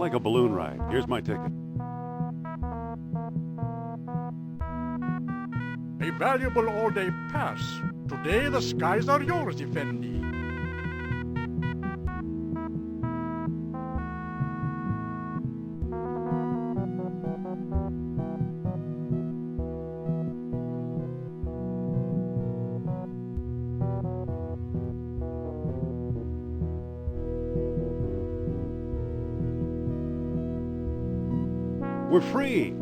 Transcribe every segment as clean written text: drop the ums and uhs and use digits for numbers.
like a balloon ride. Here's my ticket. A valuable all-day pass. Today the skies are yours, Effendi. We're free!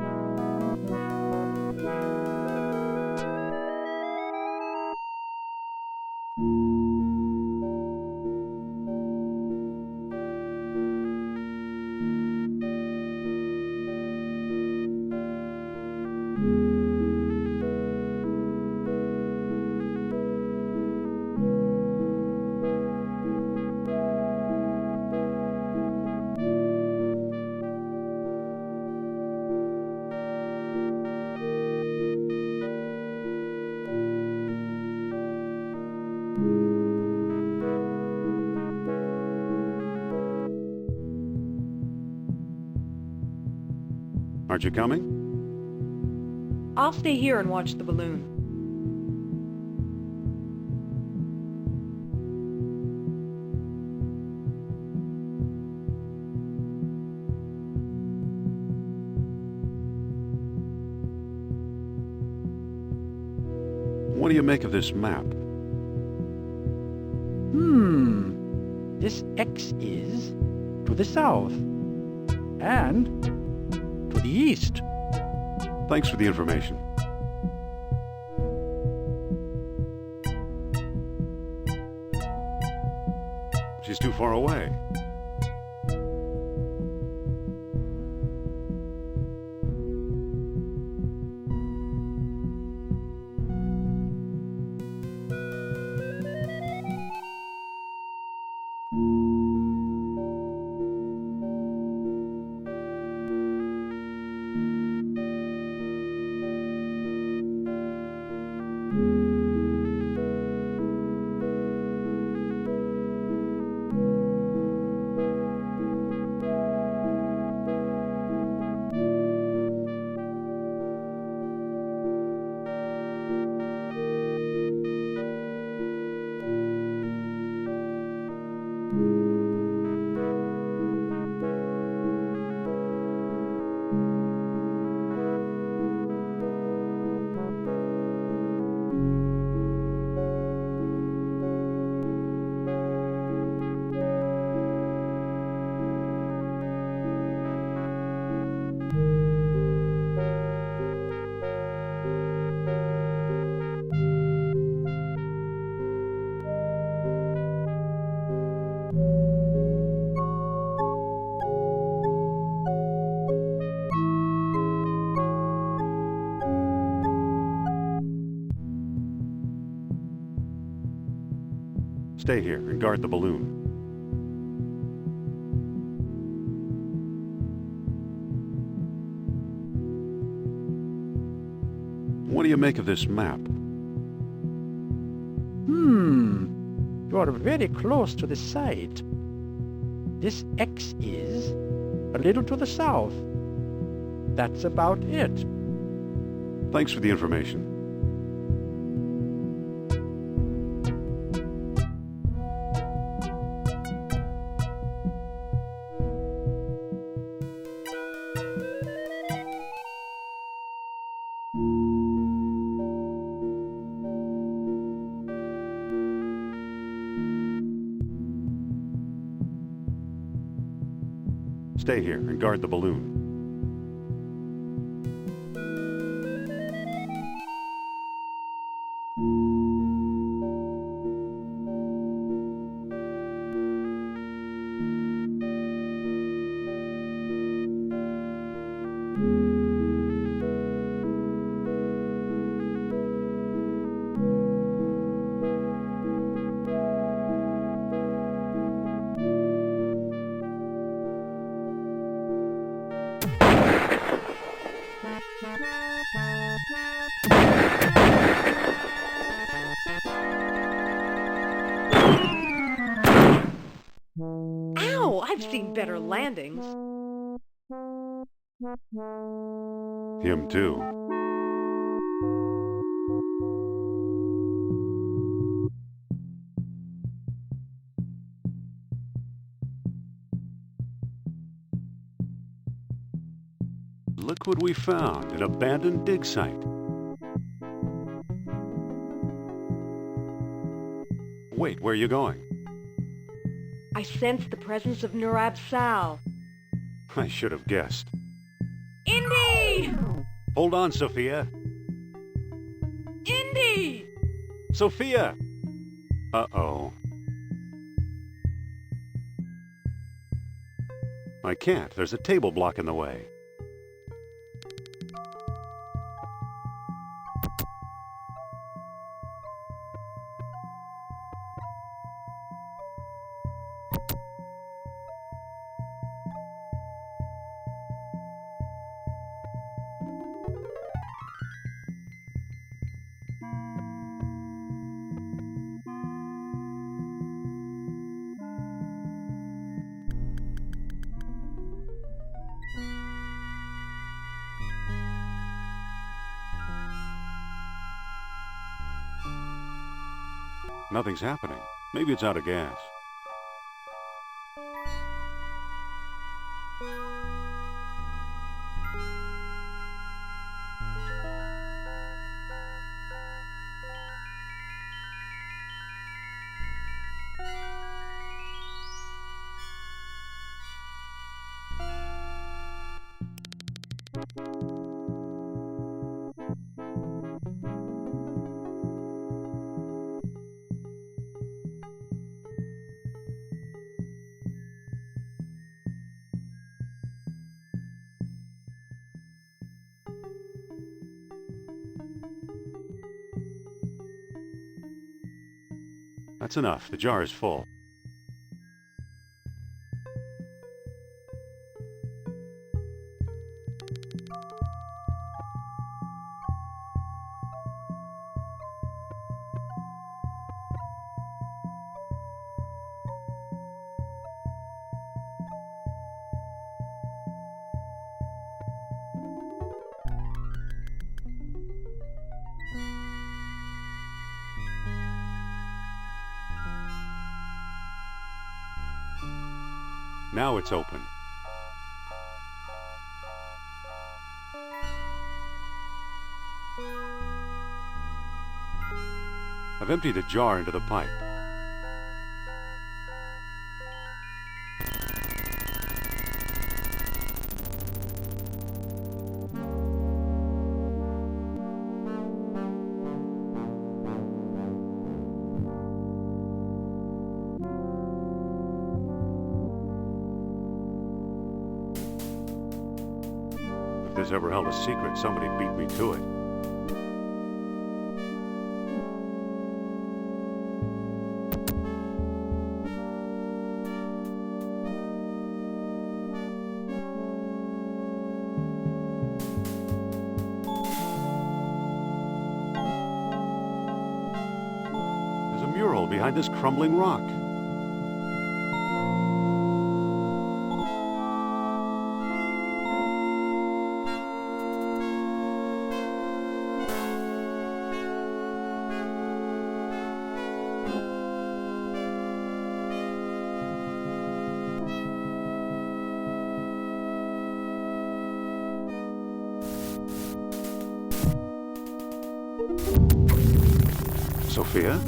Aren't you coming? I'll stay here and watch the balloon. What do you make of this map? This X is to the south and to the east. Thanks for the information. She's too far away. Stay here and guard the balloon. What do you make of this map? You are very close to the site. This X is a little to the south. That's about it. Thanks for the information. Stay here and guard the balloon. Ow! I've seen better landings. Him too. Look what we found, an abandoned dig site. Wait, where are you going? I sense the presence of Nurab Sal. I should have guessed. Indy! Hold on, Sophia. Indy! Sophia! Uh-oh. I can't. There's a table blocking the way. Nothing's happening. Maybe it's out of gas. That's enough. The jar is full. Now it's open. I've emptied the jar into the pipe. If this ever held a secret, somebody beat me to it. There's a mural behind this crumbling rock. Sophia?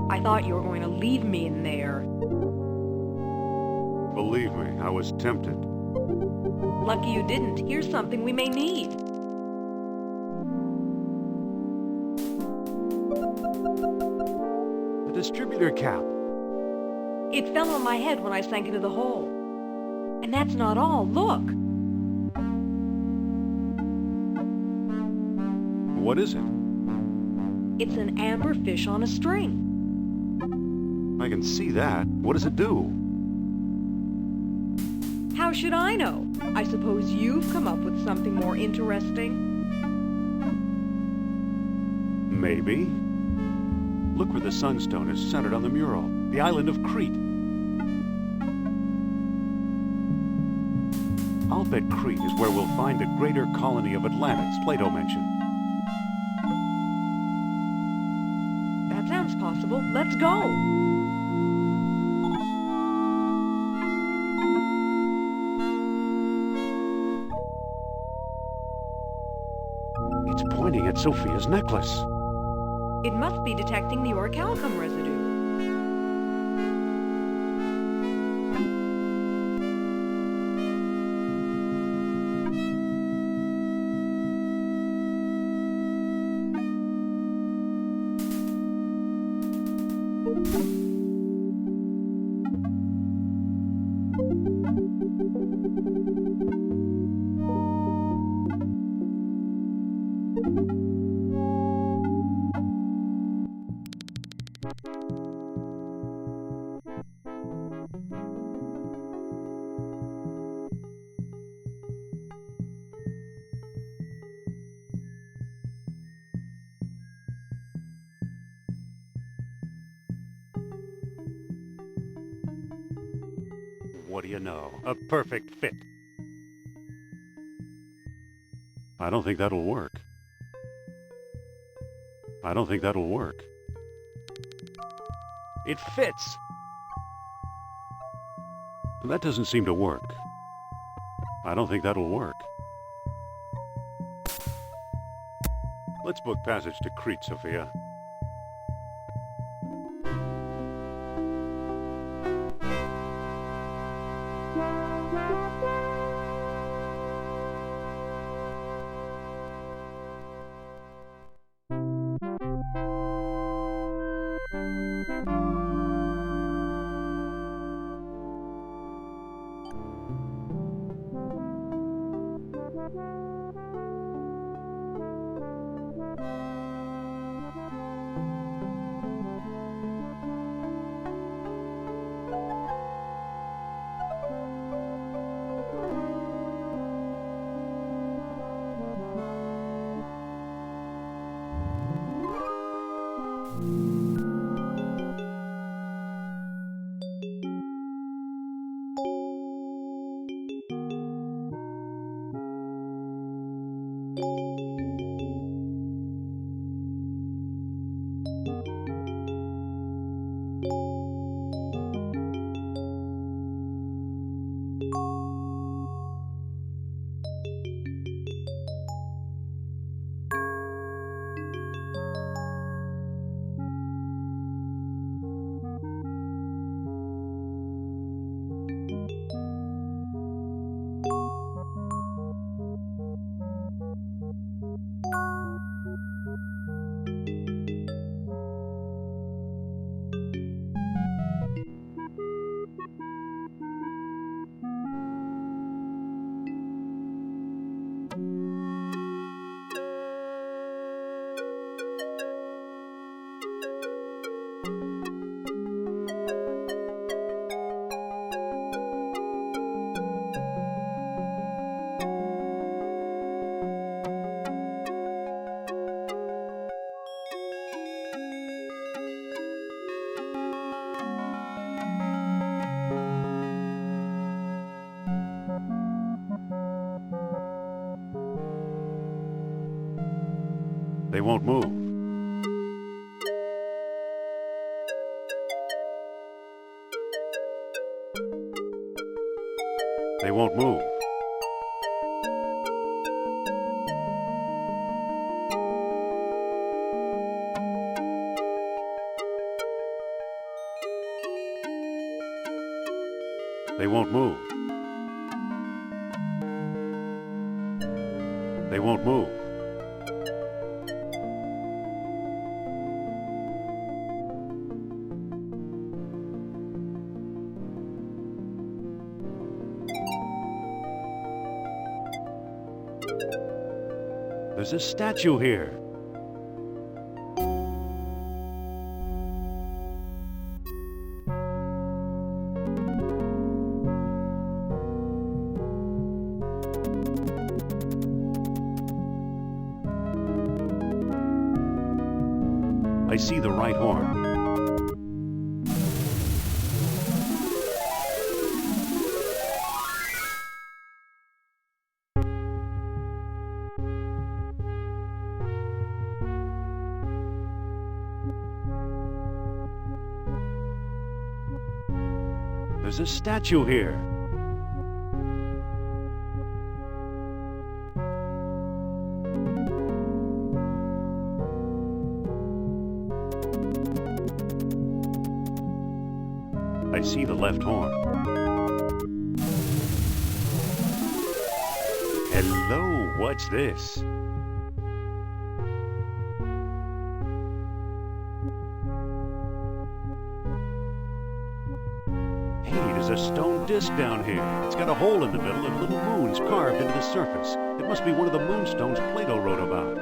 I thought you were going to leave me in there. Believe me, I was tempted. Lucky you didn't. Here's something we may need. The distributor cap. It fell on my head when I sank into the hole. And that's not all. Look! What is it? It's an amber fish on a string. I can see that. What does it do? How should I know? I suppose you've come up with something more interesting. Maybe. Look where the sunstone is centered on the mural. The island of Crete. I'll bet Crete is where we'll find the greater colony of Atlantis Plato mentioned. That sounds possible. Let's go. It's pointing at Sophia's necklace. It must be detecting the orichalcum residue. What do you know? A perfect fit. I don't think that'll work. I don't think that'll work. It fits! That doesn't seem to work. I don't think that'll work. Let's book passage to Crete, Sophia. They won't move. They won't move. They won't move. They won't move. There's a statue here. I see the right horn. there's a statue here. I see the left horn. Hello, what's this? Hey, there's a stone disc down here. It's got a hole in the middle and little moons carved into the surface. It must be one of the moonstones Plato wrote about.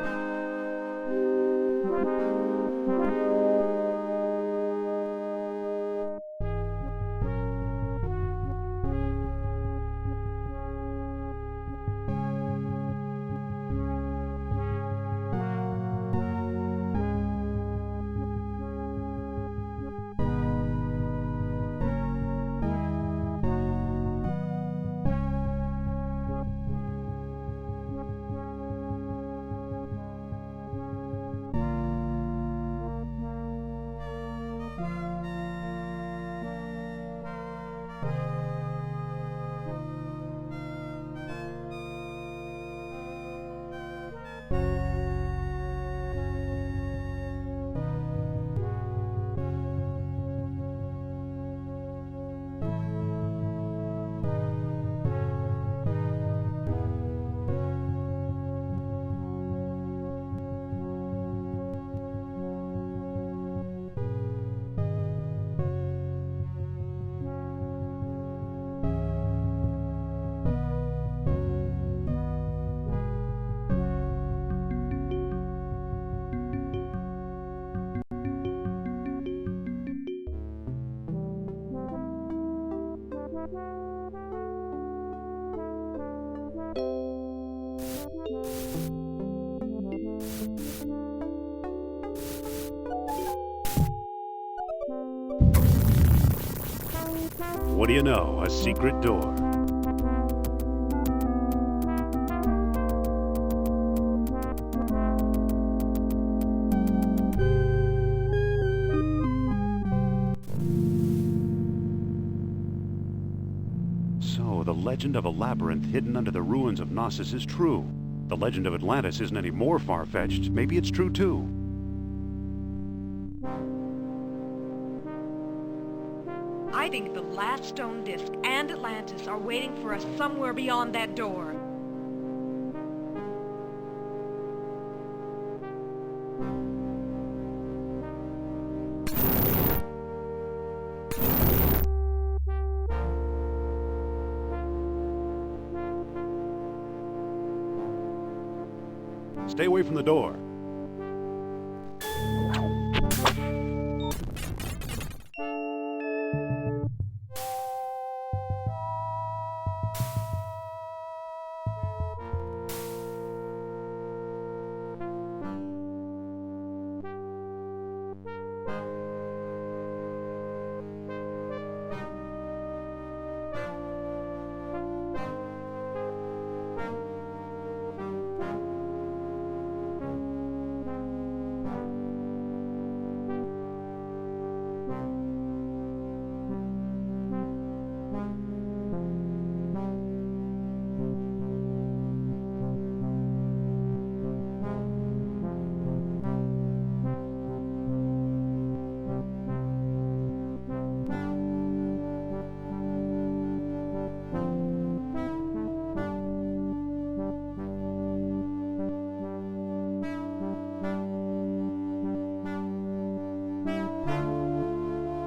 What do you know? A secret door. So, the legend of a labyrinth hidden under the ruins of Knossos is true. The legend of Atlantis isn't any more far-fetched. Maybe it's true too. I think the last stone disc and Atlantis are waiting for us somewhere beyond that door. Stay away from the door.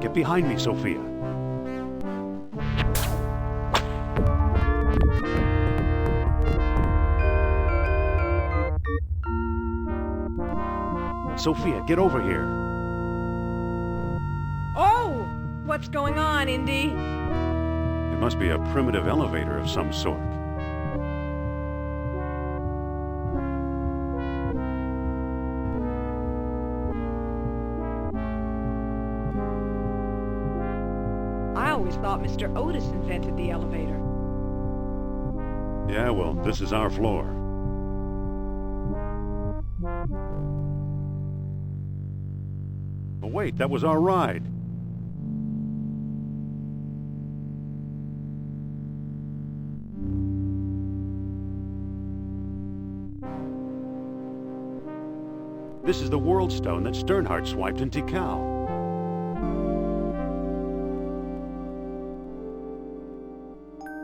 Get behind me, Sophia. Sophia, get over here. Oh! What's going on, Indy? It must be a primitive elevator of some sort. I always thought Mr. Otis invented the elevator. Yeah, well, this is our floor. But wait, that was our ride. This is the World Stone that Sternhardt swiped in Tikal.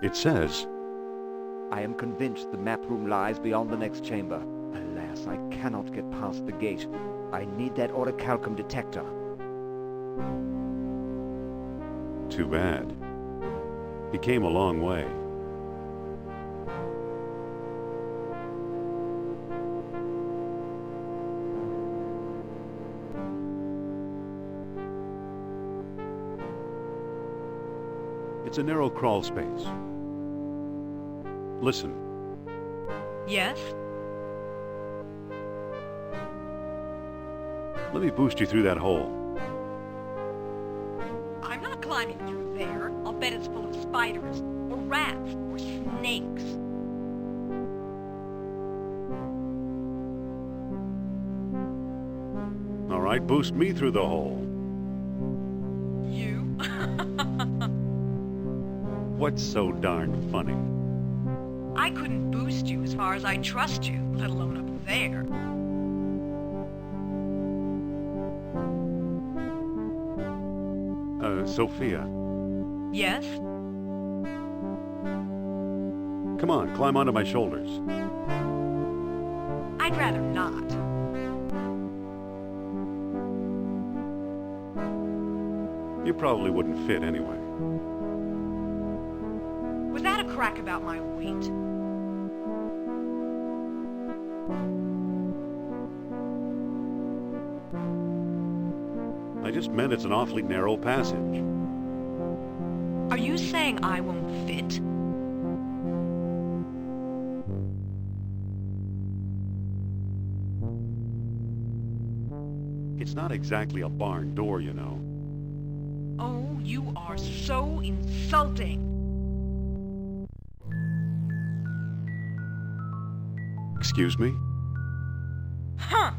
It says, I am convinced the map room lies beyond the next chamber. Alas, I cannot get past the gate. I need that orichalcum detector. too bad. He came a long way. It's a narrow crawl space. Listen. Yes? Let me boost you through that hole. I'm not climbing through there. I'll bet it's full of spiders, or rats, or snakes. All right, boost me through the hole. You? What's so darn funny? I couldn't boost you as far as I trust you, let alone up there. Sophia. Yes? Come on, climb onto my shoulders. I'd rather not. You probably wouldn't fit anyway. Was that a crack about my weight? I just meant it's an awfully narrow passage. Are you saying I won't fit? It's not exactly a barn door, you know. Oh, you are so insulting. Excuse me? Huh!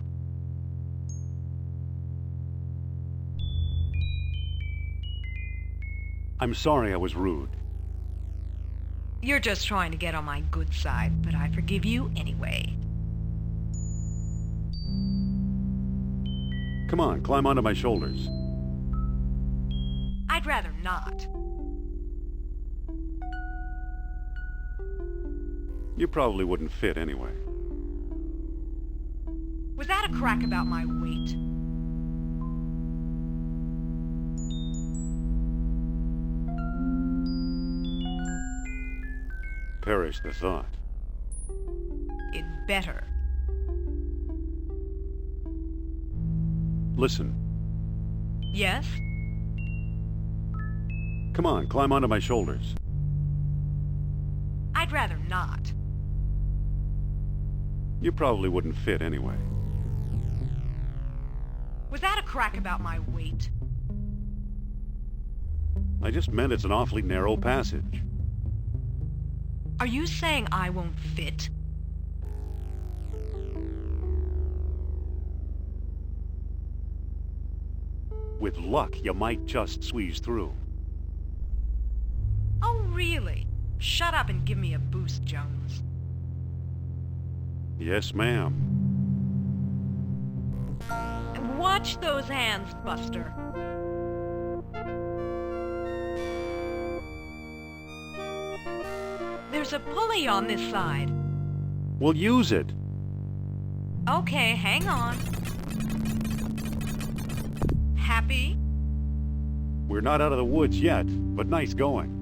I'm sorry I was rude. You're just trying to get on my good side, but I forgive you anyway. Come on, climb onto my shoulders. I'd rather not. You probably wouldn't fit anyway. Was that a crack about my weight? Perish the thought. It better. Listen. Yes? Come on, climb onto my shoulders. I'd rather not. You probably wouldn't fit anyway. Was that a crack about my weight? I just meant it's an awfully narrow passage. Are you saying I won't fit? With luck, you might just squeeze through. Oh, really? Shut up and give me a boost, Jones. Yes, ma'am. And watch those hands, Buster. There's a pulley on this side. We'll use it. Okay, hang on. Happy? We're not out of the woods yet, but nice going.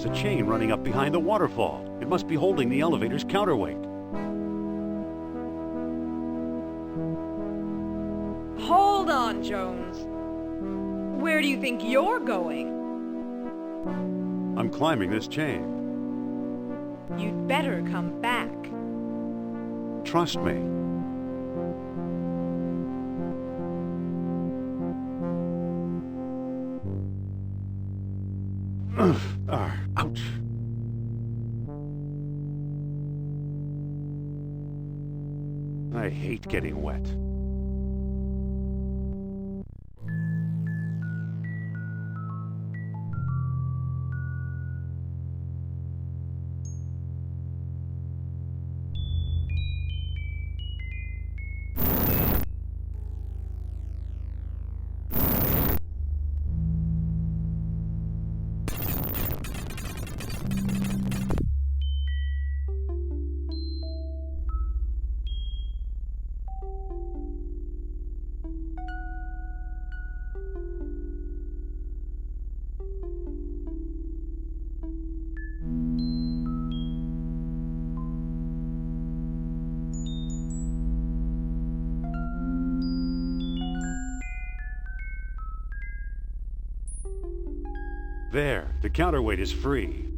There's a chain running up behind the waterfall. It must be holding the elevator's counterweight. Hold on, Jones. Where do you think you're going? I'm climbing this chain. You'd better come back. Trust me. Ouch. I hate getting wet. There, the counterweight is free.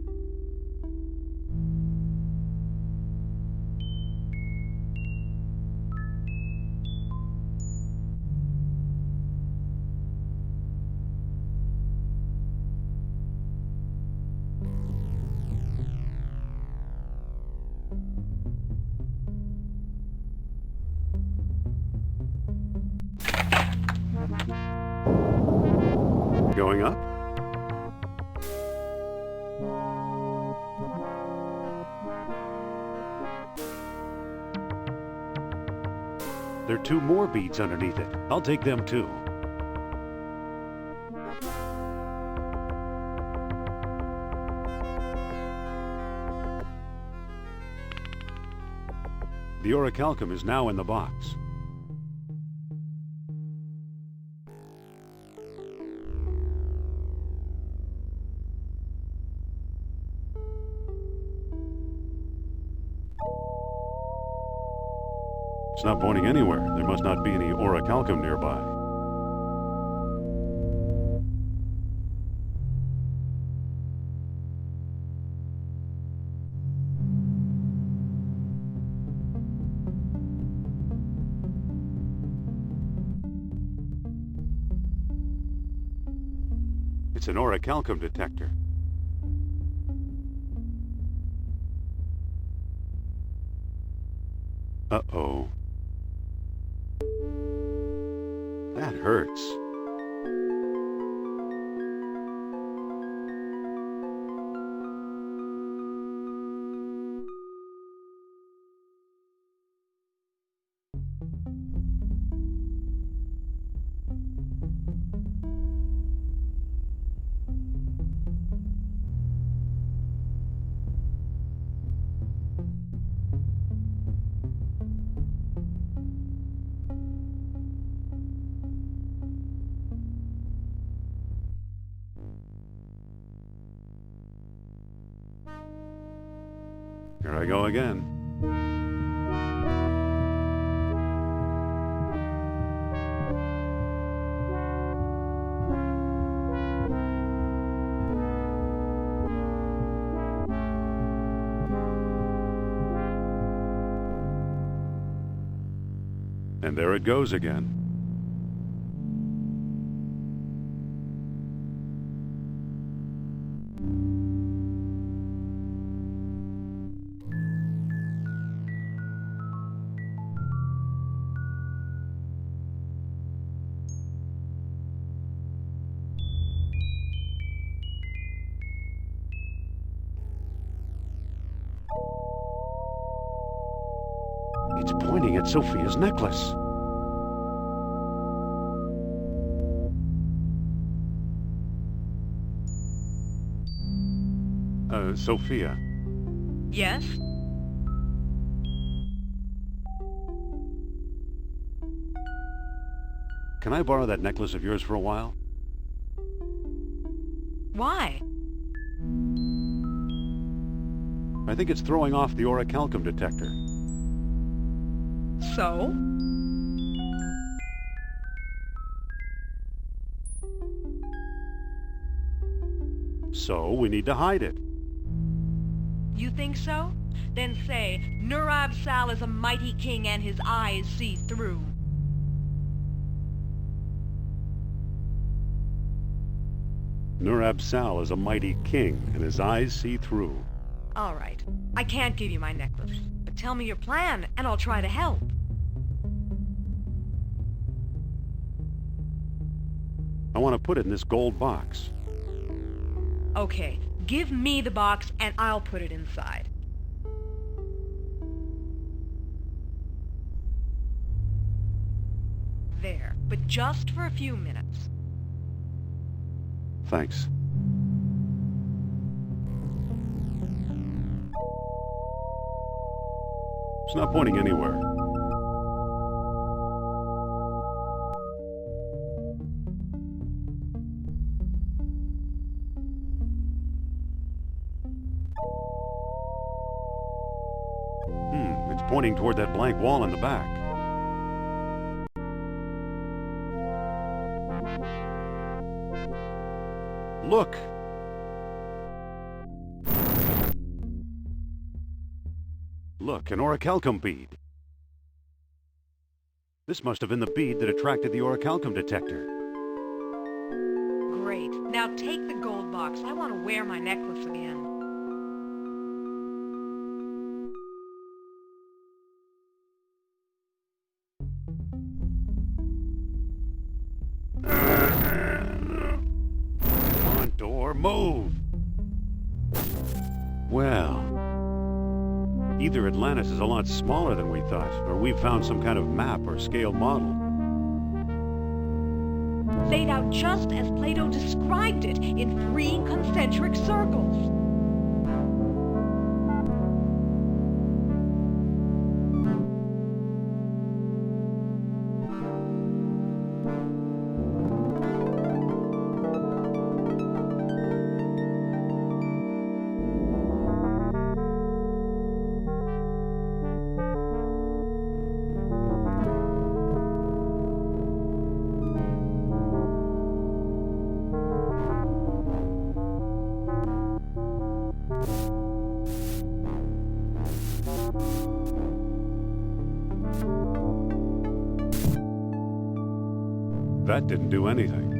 Going up? There are 2 more beads underneath it. I'll take them too. The orichalcum is now in the box. It's not pointing anywhere. There must not be any orichalcum nearby. It's an orichalcum detector. Uh-oh. That hurts. Here I go again. And there it goes again. It's pointing at Sophia's necklace. Sophia. Yes? Can I borrow that necklace of yours for a while? Why? I think it's throwing off the orichalcum detector. So? So we need to hide it. You think so? Then say, Nurab Sal is a mighty king and his eyes see through. Nurab Sal is a mighty king, and his eyes see through. All right. I can't give you my necklace, but tell me your plan, and I'll try to help. I want to put it in this gold box. Okay, give me the box, and I'll put it inside. There, but just for a few minutes. Thanks. It's not pointing anywhere. It's pointing toward that blank wall in the back. Look! Look, an orichalcum bead. This must have been the bead that attracted the orichalcum detector. Great. Now take the gold box. I want to wear my necklace again. Come on, door, move! Well, either Atlantis is a lot smaller than we thought, or we've found some kind of map or scale model. Laid out just as Plato described it, in 3 concentric circles. That didn't do anything.